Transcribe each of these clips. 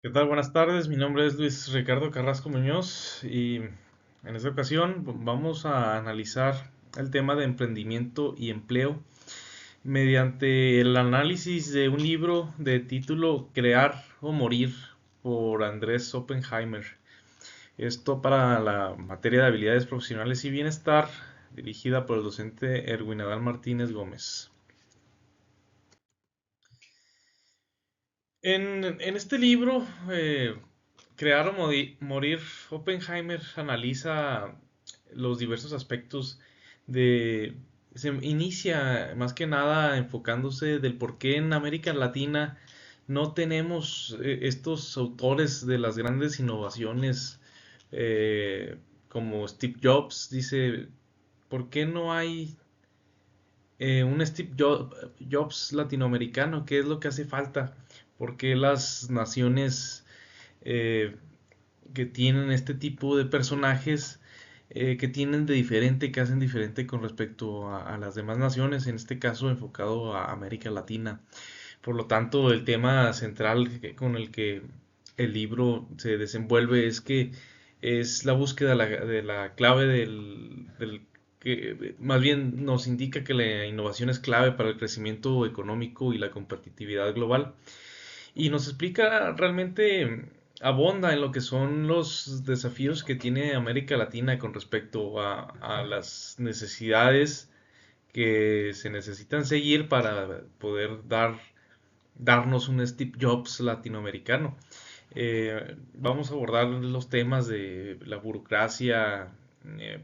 ¿Qué tal? Buenas tardes, mi nombre es Luis Ricardo Carrasco Muñoz y en esta ocasión vamos a analizar el tema de emprendimiento y empleo mediante el análisis de un libro de título Crear o Morir por Andrés Oppenheimer. Esto para la materia de habilidades profesionales y bienestar, dirigida por el docente Erwin Adal Martínez Gómez. En este libro, Crear o Morir, Oppenheimer analiza los diversos aspectos de... Se inicia más que nada enfocándose del por qué en América Latina no tenemos estos autores de las grandes innovaciones como Steve Jobs. Dice, ¿por qué no hay un Jobs latinoamericano? ¿Qué es lo que hace falta? ¿Por qué las naciones eh, que tienen este tipo de personajes que tienen de diferente, que hacen diferente con respecto a las demás naciones, en este caso enfocado a América Latina? Por lo tanto, el tema central con el que el libro se desenvuelve es que es la búsqueda de la clave del que más bien nos indica que la innovación es clave para el crecimiento económico y la competitividad global. Y nos explica realmente, abonda en lo que son los desafíos que tiene América Latina con respecto a las necesidades que se necesitan seguir para poder darnos un Steve Jobs latinoamericano. Vamos a abordar los temas de la burocracia,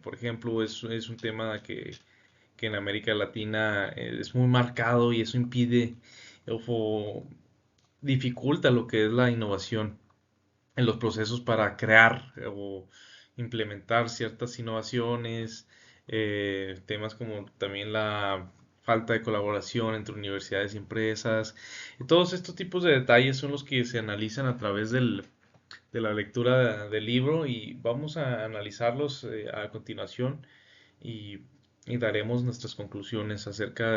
por ejemplo, es un tema que en América Latina es muy marcado y eso impide o dificulta lo que es la innovación en los procesos para crear o implementar ciertas innovaciones, temas como también la falta de colaboración entre universidades y empresas. Y todos estos tipos de detalles son los que se analizan a través de la lectura del libro y vamos a analizarlos a continuación y, y daremos nuestras conclusiones acerca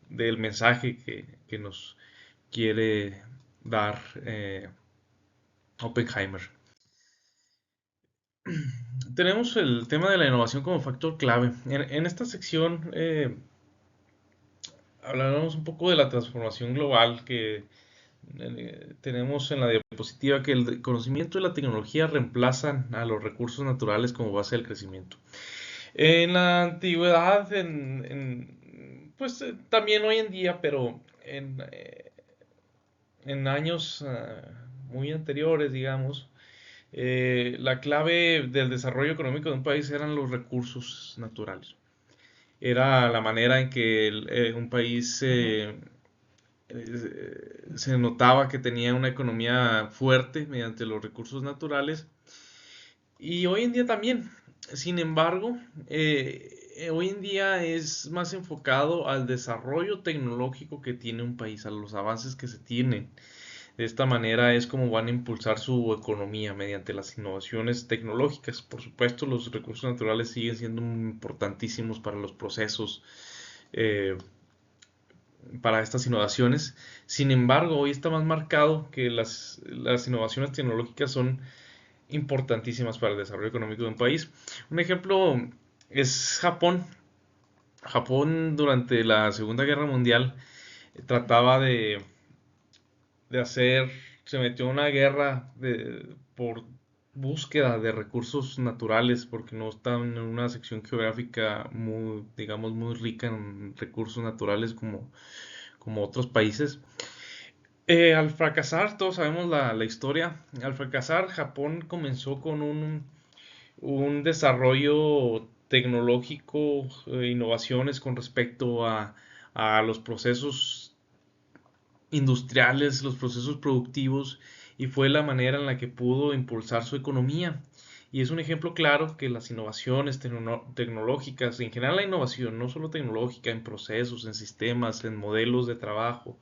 del mensaje que nos quiere dar Oppenheimer. Tenemos el tema de la innovación como factor clave. En esta sección hablaremos un poco de la transformación global que tenemos en la diapositiva, que el conocimiento y la tecnología reemplazan a los recursos naturales como base del crecimiento. En la antigüedad, pues también hoy en día, pero en años muy anteriores, digamos, la clave del desarrollo económico de un país eran los recursos naturales. Era la manera en que un país se notaba que tenía una economía fuerte mediante los recursos naturales. Y hoy en día también. Sin embargo, hoy en día es más enfocado al desarrollo tecnológico que tiene un país, a los avances que se tienen. De esta manera es como van a impulsar su economía mediante las innovaciones tecnológicas. Por supuesto, los recursos naturales siguen siendo importantísimos para los procesos, eh, para estas innovaciones. Sin embargo, hoy está más marcado que las innovaciones tecnológicas son importantísimas para el desarrollo económico de un país. Un ejemplo es Japón. Japón durante la Segunda Guerra Mundial trataba de hacer, se metió en una guerra por búsqueda de recursos naturales, porque no estaban en una sección geográfica muy, digamos, muy rica en recursos naturales como otros países. Al fracasar, todos sabemos la historia, al fracasar Japón comenzó con un desarrollo tecnológico, innovaciones con respecto a los procesos industriales, los procesos productivos, y fue la manera en la que pudo impulsar su economía. Y es un ejemplo claro que las innovaciones tecnológicas, en general la innovación, no solo tecnológica, en procesos, en sistemas, en modelos de trabajo,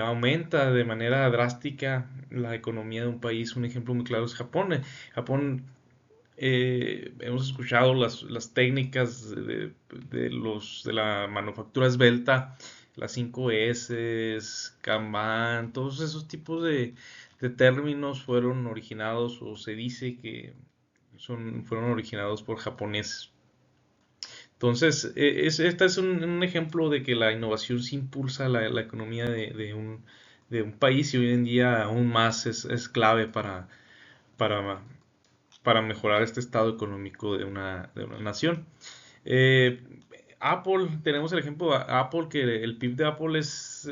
aumenta de manera drástica la economía de un país. Un ejemplo muy claro es Japón. Japón, hemos escuchado las técnicas de la manufactura esbelta, las 5 S, Kanban, todos esos tipos de términos fueron originados o se dice que fueron originados por japoneses. Entonces, este es un ejemplo de que la innovación sí impulsa la economía de un país y hoy en día aún más es clave para, para mejorar este estado económico de una nación. Eh, Apple, tenemos el ejemplo de Apple, que el PIB de Apple es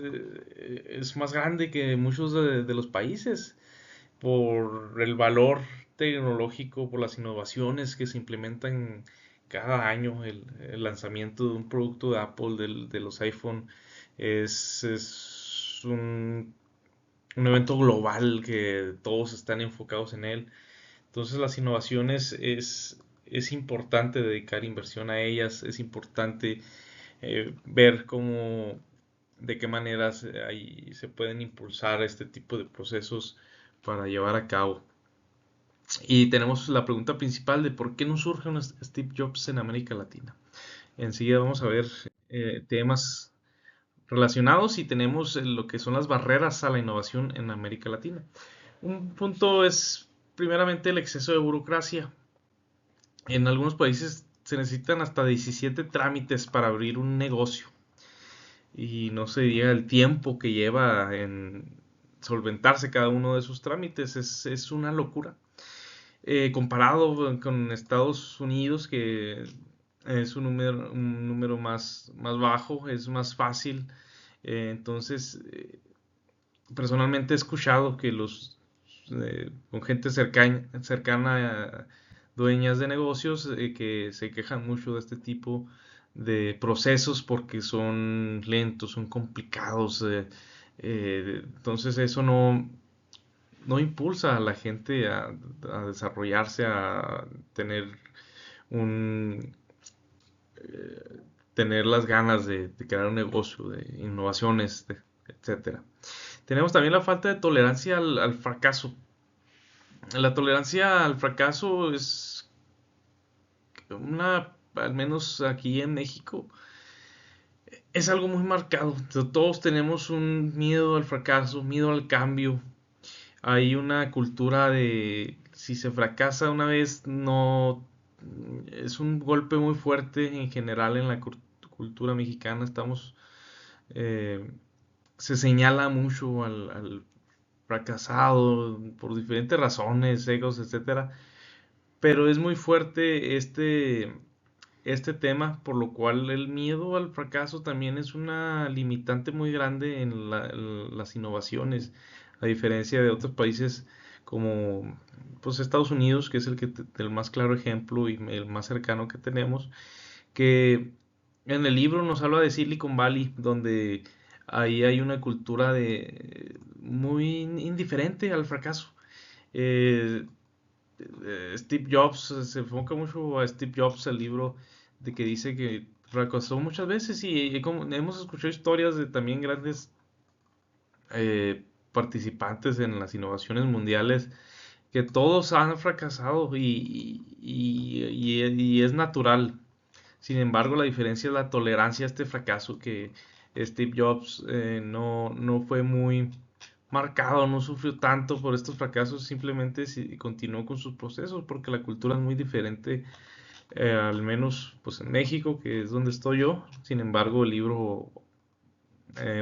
más grande que muchos de los países por el valor tecnológico, por las innovaciones que se implementan cada año. El lanzamiento de un producto de Apple, de los iPhone, es un evento global que todos están enfocados en él. Entonces las innovaciones es importante dedicar inversión a ellas, es importante ver de qué maneras ahí se pueden impulsar este tipo de procesos para llevar a cabo. Y tenemos la pregunta principal de por qué no surge un Steve Jobs en América Latina. Enseguida vamos a ver temas relacionados y tenemos lo que son las barreras a la innovación en América Latina. Un punto es primeramente el exceso de burocracia. En algunos países se necesitan hasta 17 trámites para abrir un negocio y no se diga el tiempo que lleva en solventarse cada uno de esos trámites. Es una locura. Comparado con Estados Unidos, que es un número más bajo, es más fácil. Entonces, personalmente he escuchado que con gente cercana a dueñas de negocios, que se quejan mucho de este tipo de procesos porque son lentos, son complicados. Entonces eso no impulsa a la gente a desarrollarse, a tener un, tener las ganas de crear un negocio, de innovaciones, etcétera. Tenemos también la falta de tolerancia al fracaso. La tolerancia al fracaso es al menos aquí en México, es algo muy marcado. Todos tenemos un miedo al fracaso, miedo al cambio. Hay una cultura de si se fracasa una vez, no es un golpe muy fuerte en general en la cultura mexicana. Eh, Se señala mucho al fracasado por diferentes razones, egos, etcétera. Pero es muy fuerte este tema, por lo cual el miedo al fracaso también es una limitante muy grande en las innovaciones, a diferencia de otros países como pues Estados Unidos, que es el más claro ejemplo y el más cercano que tenemos, que en el libro nos habla de Silicon Valley, donde ahí hay una cultura muy indiferente al fracaso. Eh, Steve Jobs, se enfoca mucho a Steve Jobs el libro de que dice que fracasó muchas veces y como hemos escuchado historias de también grandes participantes en las innovaciones mundiales que todos han fracasado y es natural. Sin embargo, la diferencia es la tolerancia a este fracaso que Steve Jobs no fue muy marcado, no sufrió tanto por estos fracasos, simplemente continuó con sus procesos porque la cultura es muy diferente, al menos pues en México, que es donde estoy yo. Sin embargo, el libro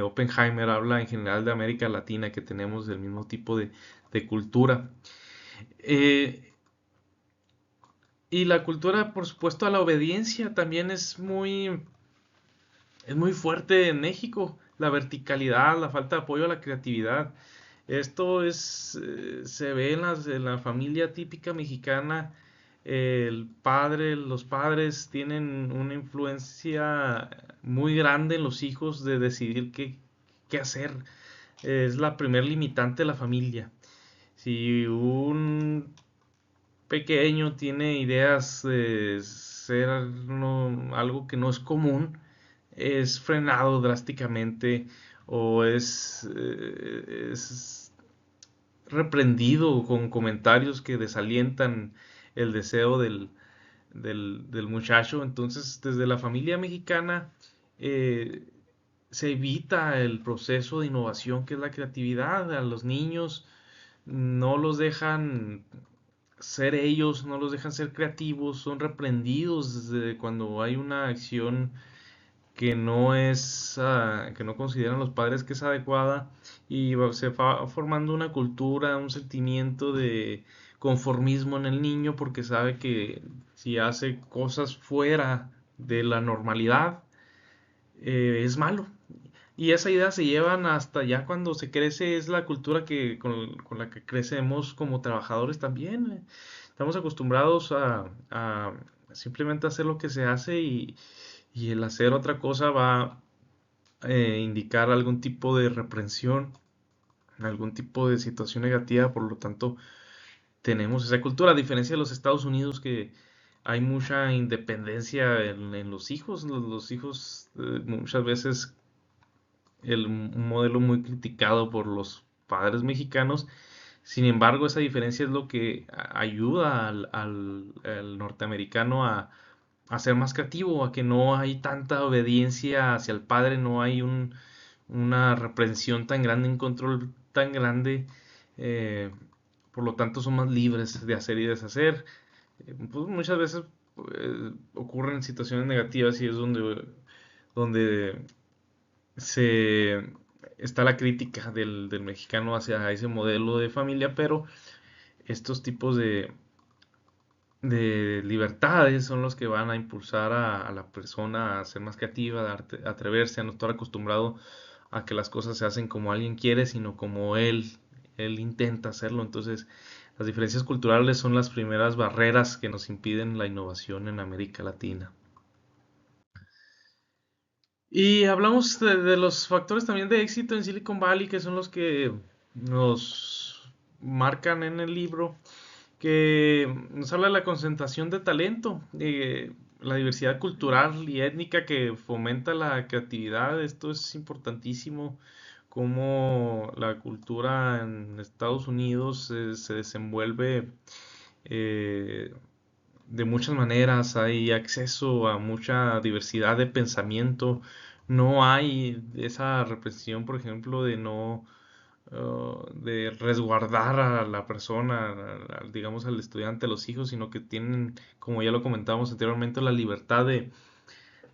Oppenheimer habla en general de América Latina, que tenemos el mismo tipo de cultura. Eh, y la cultura, por supuesto, a la obediencia también es muy fuerte en México. La verticalidad, la falta de apoyo a la creatividad. Se ve en la familia típica mexicana. Los padres tienen una influencia muy grande en los hijos de decidir qué hacer. Es la primer limitante de la familia. Si un pequeño tiene ideas de ser algo que no es común, es frenado drásticamente o es reprendido con comentarios que desalientan el deseo del muchacho. Entonces, desde la familia mexicana, eh, se evita el proceso de innovación que es la creatividad. A los niños no los dejan ser ellos, no los dejan ser creativos, son reprendidos desde cuando hay una acción que no es, que no consideran los padres que es adecuada, y se va formando una cultura, un sentimiento de conformismo en el niño porque sabe que si hace cosas fuera de la normalidad, es malo. Y esa idea se llevan hasta ya cuando se crece, es la cultura que con la que crecemos como trabajadores también. Estamos acostumbrados a simplemente hacer lo que se hace, y el hacer otra cosa va a indicar algún tipo de reprensión, algún tipo de situación negativa. Por lo tanto, tenemos esa cultura, a diferencia de los Estados Unidos, que hay mucha independencia en los hijos. Los hijos, muchas veces un modelo muy criticado por los padres mexicanos. Sin embargo, esa diferencia es lo que ayuda al norteamericano a ser más creativo, a que no hay tanta obediencia hacia el padre, no hay una reprensión tan grande, un control tan grande. eh, por lo tanto, son más libres de hacer y deshacer. Pues muchas veces ocurren situaciones negativas, y es donde se está la crítica del mexicano hacia ese modelo de familia. Pero estos tipos de libertades son los que van a impulsar a la persona a ser más creativa, a atreverse, a no estar acostumbrado a que las cosas se hacen como alguien quiere, sino como él intenta hacerlo. Entonces, las diferencias culturales son las primeras barreras que nos impiden la innovación en América Latina. Y hablamos de los factores también de éxito en Silicon Valley, que son los que nos marcan en el libro, que nos habla de la concentración de talento, de la diversidad cultural y étnica que fomenta la creatividad. Esto es importantísimo, cómo la cultura en Estados Unidos se desenvuelve eh, de muchas maneras. Hay acceso a mucha diversidad de pensamiento. No hay esa represión, por ejemplo, de no de resguardar a la persona, digamos al estudiante, a los hijos, sino que tienen, como ya lo comentábamos anteriormente, la libertad de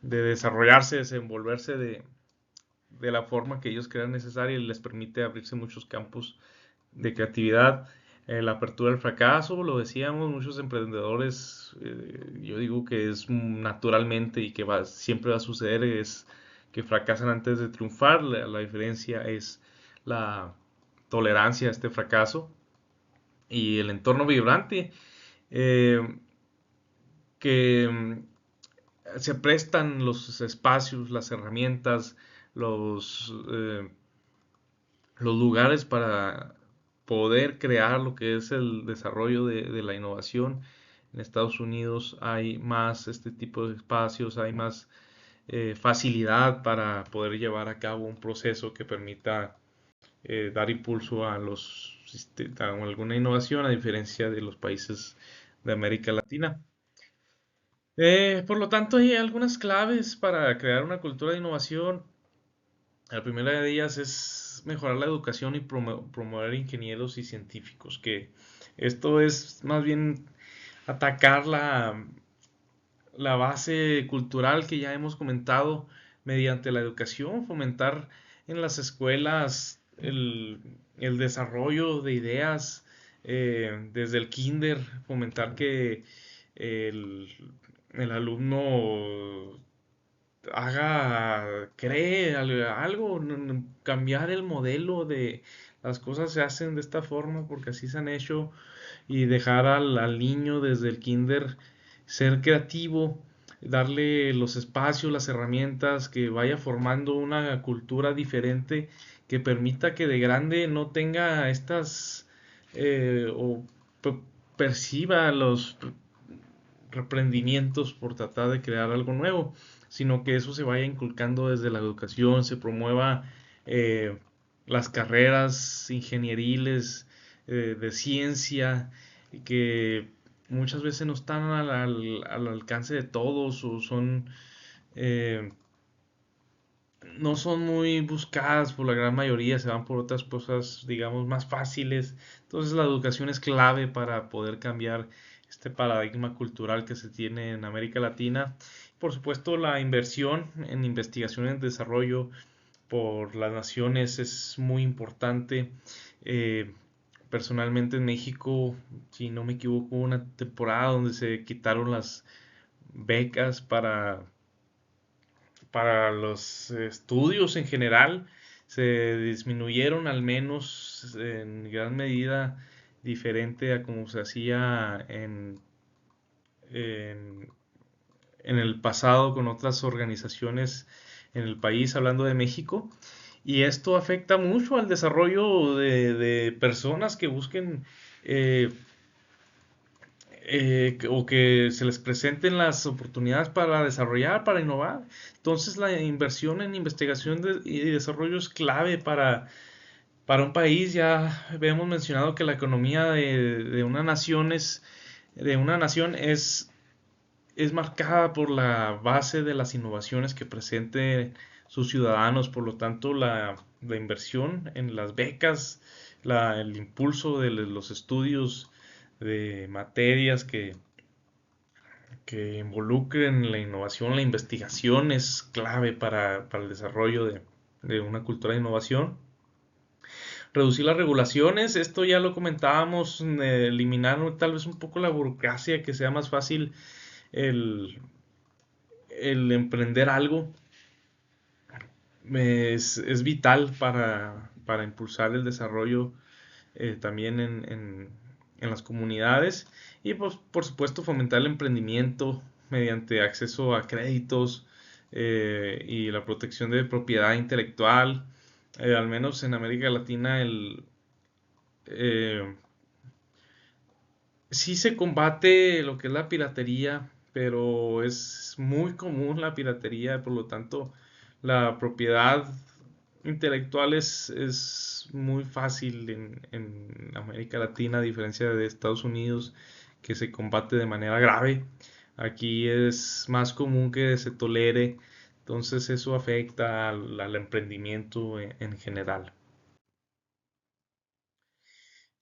desarrollarse, desenvolverse de la forma que ellos crean necesaria, y les permite abrirse muchos campos de creatividad. La apertura al fracaso, lo decíamos, muchos emprendedores, yo digo que es naturalmente, y que siempre va a suceder, es que fracasan antes de triunfar. La diferencia es la tolerancia a este fracaso y el entorno vibrante, eh, que se prestan los espacios, las herramientas, los, eh, los lugares para poder crear lo que es el desarrollo de la innovación. En Estados Unidos hay más este tipo de espacios, hay más facilidad para poder llevar a cabo un proceso que permita dar impulso a alguna innovación, a diferencia de los países de América Latina. Por lo tanto, hay algunas claves para crear una cultura de innovación. La primera de ellas es mejorar la educación y promover ingenieros y científicos, que esto es más bien atacar la base cultural que ya hemos comentado mediante la educación, fomentar en las escuelas el desarrollo de ideas desde el kinder, fomentar que el, el alumno cree algo, cambiar el modelo de las cosas se hacen de esta forma porque así se han hecho, y dejar al niño desde el kinder ser creativo, darle los espacios, las herramientas, que vaya formando una cultura diferente que permita que de grande no tenga estas o perciba los reprendimientos por tratar de crear algo nuevo, sino que eso se vaya inculcando desde la educación, se promueva eh, las carreras ingenieriles, de ciencia, que muchas veces no están al alcance de todos, o son eh, no son muy buscadas por la gran mayoría, se van por otras cosas, digamos, más fáciles. Entonces la educación es clave para poder cambiar este paradigma cultural que se tiene en América Latina. Por supuesto, la inversión en investigación y desarrollo por las naciones es muy importante. Eh, Personalmente en México, si no me equivoco, hubo una temporada donde se quitaron las becas para los estudios en general, se disminuyeron al menos en gran medida diferente a como se hacía en, en el pasado con otras organizaciones en el país, hablando de México. Y esto afecta mucho al desarrollo de personas que busquen eh, o que se les presenten las oportunidades para desarrollar, para innovar. Entonces la inversión en investigación y desarrollo es clave para un país. Ya habíamos mencionado que la economía de una nación es marcada por la base de las innovaciones que presenten sus ciudadanos. Por lo tanto, la inversión en las becas, el impulso de los estudios de materias que involucren la innovación, la investigación es clave para el desarrollo de una cultura de innovación. Reducir las regulaciones, esto ya lo comentábamos, eliminar tal vez un poco la burocracia, que sea más fácil el, el emprender algo, es vital para impulsar el desarrollo también en las comunidades y pues, por supuesto fomentar el emprendimiento mediante acceso a créditos y la protección de propiedad intelectual. Al menos en América Latina eh, sí se combate lo que es la piratería, pero es muy común la piratería, por lo tanto la propiedad intelectual es muy fácil en América Latina, a diferencia de Estados Unidos, que se combate de manera grave. Aquí es más común que se tolere, entonces eso afecta al emprendimiento en general.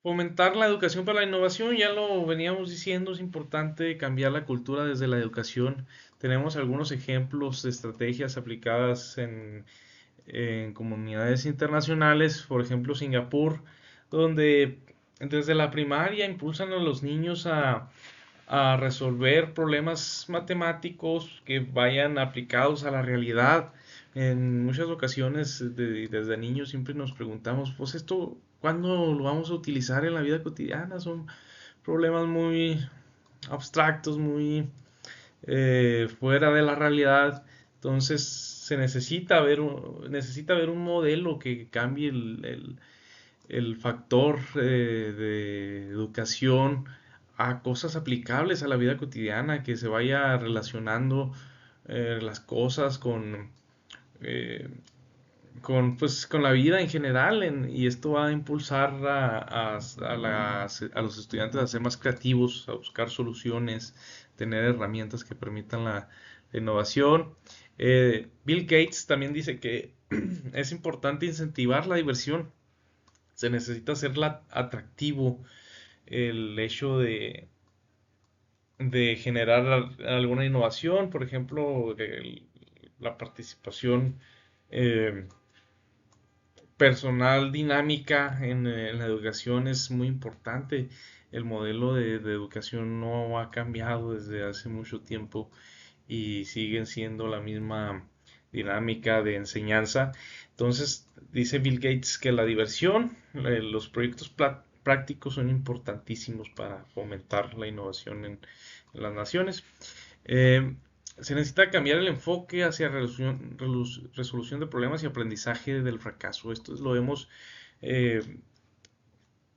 Fomentar la educación para la innovación, ya lo veníamos diciendo, es importante cambiar la cultura desde la educación. Tenemos algunos ejemplos de estrategias aplicadas en comunidades internacionales, por ejemplo Singapur, donde desde la primaria impulsan a los niños a resolver problemas matemáticos que vayan aplicados a la realidad. En muchas ocasiones, desde niños siempre nos preguntamos, pues esto, ¿cuándo lo vamos a utilizar en la vida cotidiana? Son problemas muy abstractos, muy fuera de la realidad. Entonces se necesita ver un modelo que cambie el factor de educación a cosas aplicables a la vida cotidiana, que se vaya relacionando las cosas eh, pues, con la vida en general, y esto va a impulsar a los estudiantes a ser más creativos, a buscar soluciones, tener herramientas que permitan la innovación. Bill Gates también dice que es importante incentivar la diversión, se necesita hacerla atractivo el hecho de generar alguna innovación, por ejemplo, la participación eh, personal dinámica en la educación es muy importante. El modelo de educación no ha cambiado desde hace mucho tiempo y siguen siendo la misma dinámica de enseñanza. Entonces, dice Bill Gates que la diversión, los proyectos prácticos son importantísimos para fomentar la innovación en las naciones. Eh, Se necesita cambiar el enfoque hacia resolución de problemas y aprendizaje del fracaso. Esto lo hemos eh,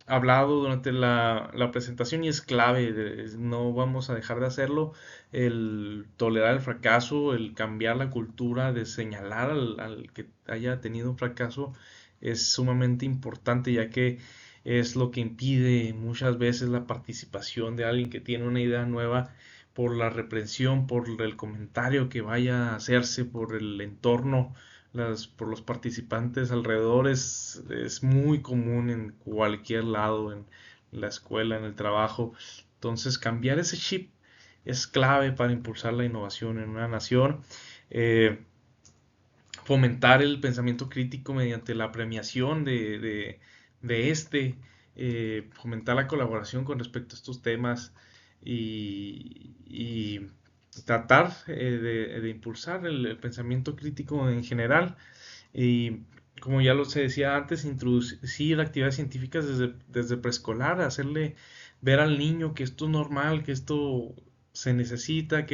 hablado durante la presentación y es clave. No vamos a dejar de hacerlo. El tolerar el fracaso, el cambiar la cultura de señalar al que haya tenido un fracaso es sumamente importante, ya que es lo que impide muchas veces la participación de alguien que tiene una idea nueva por la reprensión, por el comentario que vaya a hacerse, por el entorno por los participantes alrededor es muy común en cualquier lado, en la escuela, en el trabajo. Entonces, cambiar ese chip es clave para impulsar la innovación en una nación. Eh, Fomentar el pensamiento crítico mediante la premiación de fomentar la colaboración con respecto a estos temas y tratar de impulsar el pensamiento crítico en general. Y como ya lo se decía antes, introducir actividades científicas desde preescolar, hacerle ver al niño que esto es normal, que esto se necesita,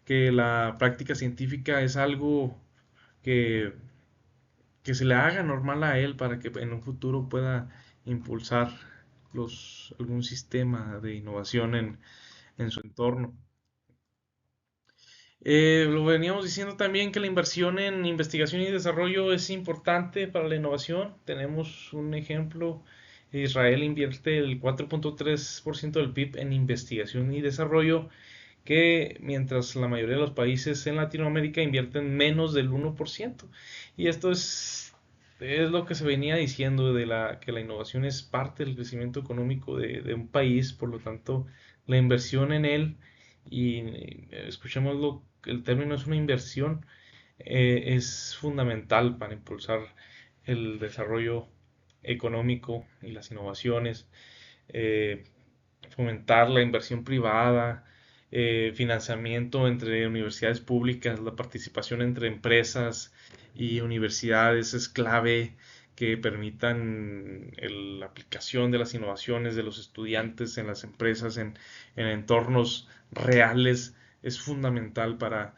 que la práctica científica es algo que, que se le haga normal a él para que en un futuro pueda impulsar algún sistema de innovación en su entorno. Lo veníamos diciendo también que la inversión en investigación y desarrollo es importante para la innovación. Tenemos un ejemplo. Israel invierte el 4.3% del PIB en investigación y desarrollo, que mientras la mayoría de los países en Latinoamérica invierten menos del 1%. Y esto es lo que se venía diciendo que la innovación es parte del crecimiento económico de un país, por lo tanto, la inversión en él, y escuchémoslo, el término es una inversión, es fundamental para impulsar el desarrollo económico y las innovaciones. eh, Fomentar la inversión privada, financiamiento entre universidades públicas, la participación entre empresas y universidades es clave, que permitan la aplicación de las innovaciones de los estudiantes en las empresas, en entornos reales, es fundamental para,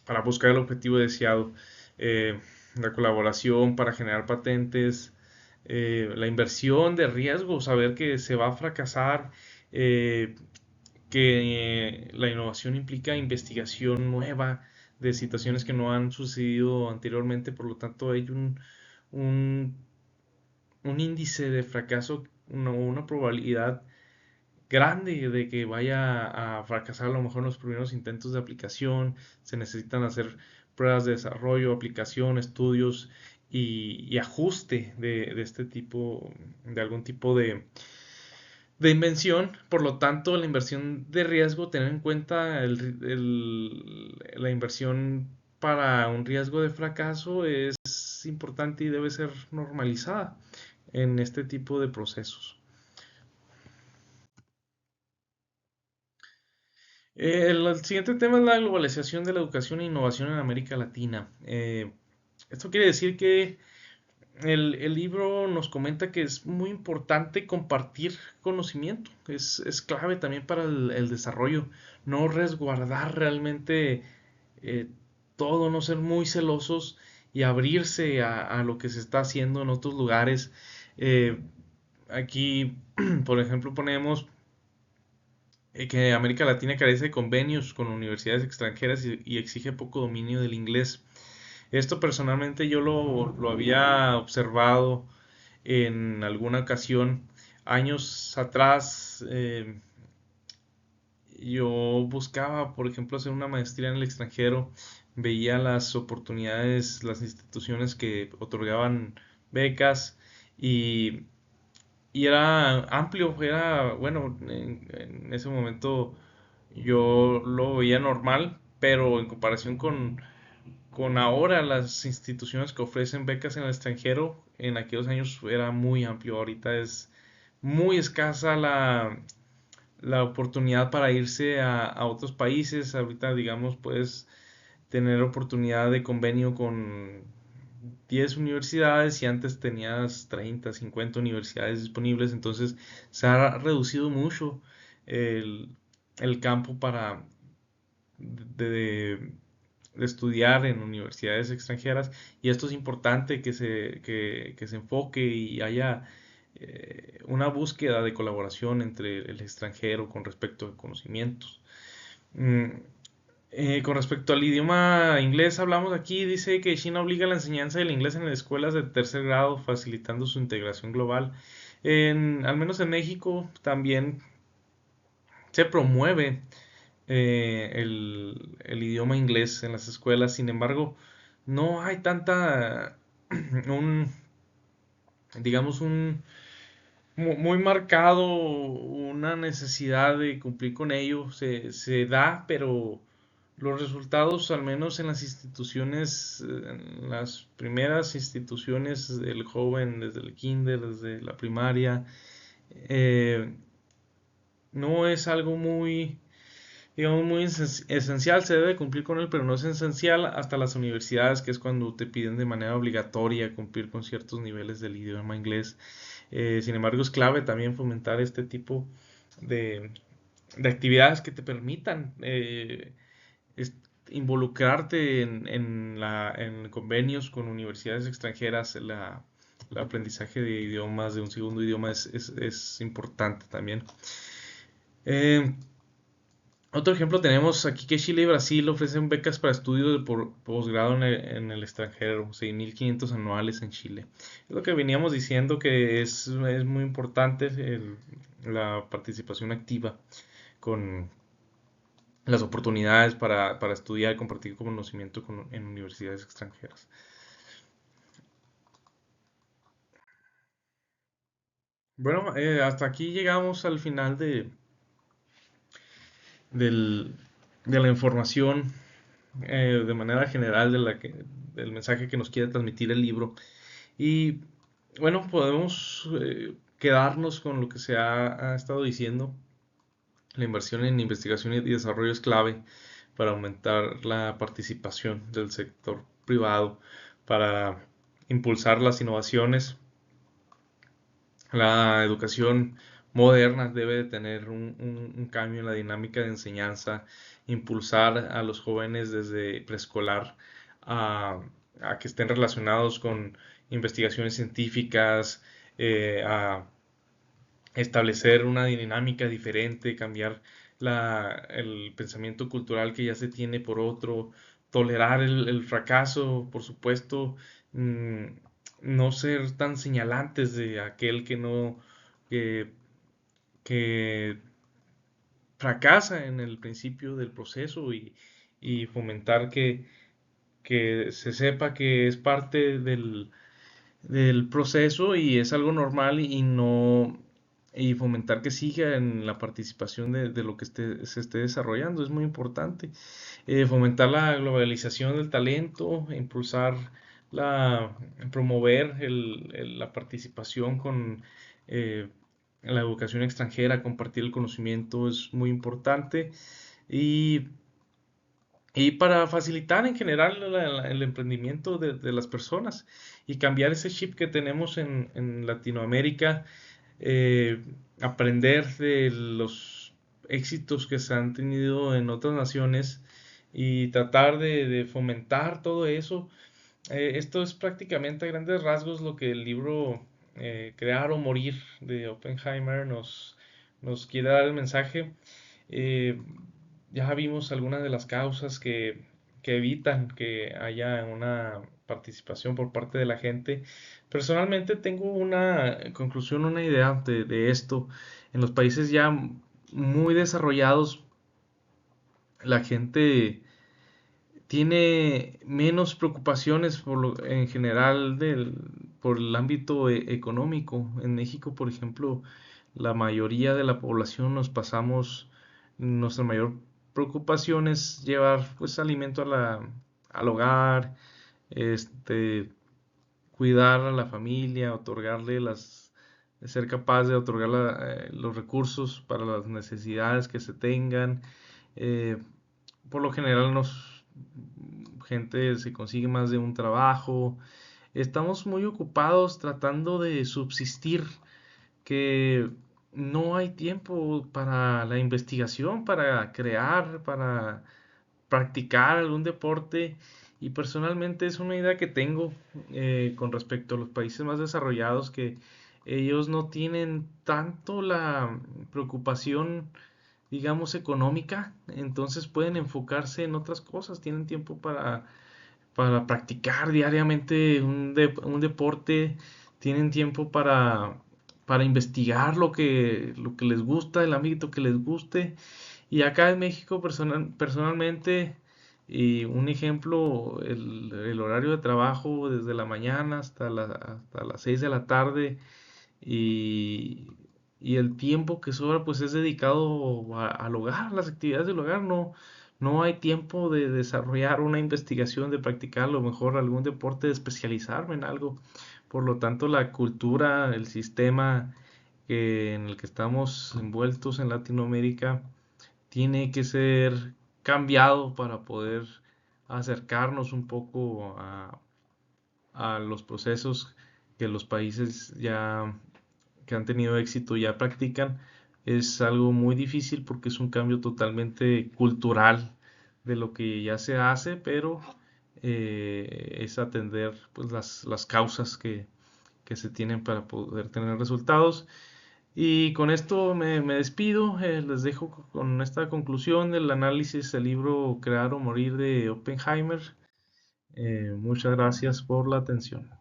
para buscar el objetivo deseado. Eh, la colaboración para generar patentes, la inversión de riesgo, saber que se va a fracasar, eh, que la innovación implica investigación nueva de situaciones que no han sucedido anteriormente, por lo tanto hay un, un índice de fracaso, una probabilidad grande de que vaya a fracasar a lo mejor en los primeros intentos de aplicación. Se necesitan hacer pruebas de desarrollo, aplicación, estudios y ajuste de este tipo, de algún tipo de invención. Por lo tanto, la inversión de riesgo, tener en cuenta la inversión para un riesgo de fracaso es importante y debe ser normalizada en este tipo de procesos. El siguiente tema es la globalización de la educación e innovación en América Latina. Esto quiere decir que el libro nos comenta que es muy importante compartir conocimiento. Es clave también para el desarrollo. No resguardar realmente eh, todo, no ser muy celosos y abrirse a lo que se está haciendo en otros lugares. Eh, Aquí, por ejemplo, ponemos que América Latina carece de convenios con universidades extranjeras y exige poco dominio del inglés. Esto personalmente yo lo había observado en alguna ocasión. Años atrás yo buscaba, por ejemplo, hacer una maestría en el extranjero, veía las oportunidades, las instituciones que otorgaban becas y era amplio, era, bueno, en ese momento yo lo veía normal, pero en comparación con ahora las instituciones que ofrecen becas en el extranjero, en aquellos años era muy amplio, ahorita es muy escasa la oportunidad para irse a otros países, ahorita digamos puedes tener oportunidad de convenio con 10 universidades y antes tenías 30, 50 universidades disponibles, entonces se ha reducido mucho el, el campo de, de estudiar en universidades extranjeras, y esto es importante que se enfoque y haya una búsqueda de colaboración entre el extranjero con respecto a conocimientos. Mm, con respecto al idioma inglés, hablamos aquí, dice que China obliga la enseñanza del inglés en escuelas de tercer grado, facilitando su integración global. Al menos en México también se promueve el idioma inglés en las escuelas. Sin embargo, no hay tanta, un, digamos, un muy marcado una necesidad de cumplir con ello. Se da, pero los resultados, al menos en las instituciones, en las primeras instituciones del joven, desde el kinder, desde la primaria, eh, no es algo muy, digamos, muy esencial. Se debe cumplir con él, pero no es esencial hasta las universidades, que es cuando te piden de manera obligatoria cumplir con ciertos niveles del idioma inglés. Sin embargo, es clave también fomentar este tipo de, de actividades que te permitan es- involucrarte en convenios con universidades extranjeras. El aprendizaje de idiomas, de un segundo idioma, es importante también. Eh, Otro ejemplo tenemos aquí que Chile y Brasil ofrecen becas para estudios de posgrado en el extranjero, 6.500 anuales en Chile. Es lo que veníamos diciendo, que es muy importante la participación activa con las oportunidades para estudiar y compartir conocimiento en universidades extranjeras. Bueno, hasta aquí llegamos al final del- de la información, de manera general, del mensaje que nos quiere transmitir el libro. Y bueno, podemos quedarnos con lo que ha estado diciendo. La inversión en investigación y desarrollo es clave para aumentar la participación del sector privado, para impulsar las innovaciones. La educación moderna debe de tener un cambio en la dinámica de enseñanza, impulsar a los jóvenes desde preescolar a, a que estén relacionados con investigaciones científicas, a establecer una dinámica diferente, cambiar el pensamiento cultural que ya se tiene por otro, tolerar el fracaso, por supuesto, mm, no ser tan señalantes de aquel que no, que, que fracasa en el principio del proceso, y fomentar que se sepa que es parte del proceso y es algo normal, y no, y fomentar que siga en la participación de lo que se esté desarrollando es muy importante. Fomentar la globalización del talento, impulsar la promover la participación con eh, la educación extranjera, compartir el conocimiento es muy importante. Y para facilitar en general el emprendimiento de las personas y cambiar ese chip que tenemos en Latinoamérica, eh, aprender de los éxitos que se han tenido en otras naciones y tratar de fomentar todo eso. Esto es prácticamente a grandes rasgos lo que el libro Crear o Morir de Oppenheimer nos quiere dar el mensaje. Eh, ya vimos algunas de las causas que evitan que haya una participación por parte de la gente. Personalmente tengo una conclusión, una idea de esto. En los países ya muy desarrollados, la gente tiene menos preocupaciones en general por el ámbito económico. En México, por ejemplo, la mayoría de la población nuestra mayor preocupación es llevar pues alimento al hogar, este, cuidar a la familia, ser capaz de otorgar los recursos para las necesidades que se tengan. Eh, por lo general gente se consigue más de un trabajo. Estamos muy ocupados tratando de subsistir, que no hay tiempo para la investigación, para crear, para practicar algún deporte. Y personalmente es una idea que tengo con respecto a los países más desarrollados, que ellos no tienen tanto la preocupación, digamos, económica. Entonces pueden enfocarse en otras cosas, tienen tiempo para practicar diariamente un deporte, tienen tiempo para investigar lo que les gusta, el ámbito que les guste, Y acá en México personalmente, y un ejemplo, el horario de trabajo desde la mañana hasta las 6 de la tarde y, y el tiempo que sobra pues es dedicado al hogar, las actividades del hogar. No hay tiempo de desarrollar una investigación, de practicar a lo mejor algún deporte, de especializarme en algo. Por lo tanto, la cultura, el sistema en el que estamos envueltos en Latinoamérica tiene que ser cambiado para poder acercarnos un poco a los procesos que los países ya que han tenido éxito ya practican. Es algo muy difícil porque es un cambio totalmente cultural de lo que ya se hace, pero es atender pues las causas que se tienen para poder tener resultados. Y con esto me despido, les dejo con esta conclusión del análisis del libro Crear o Morir de Oppenheimer. Muchas gracias por la atención.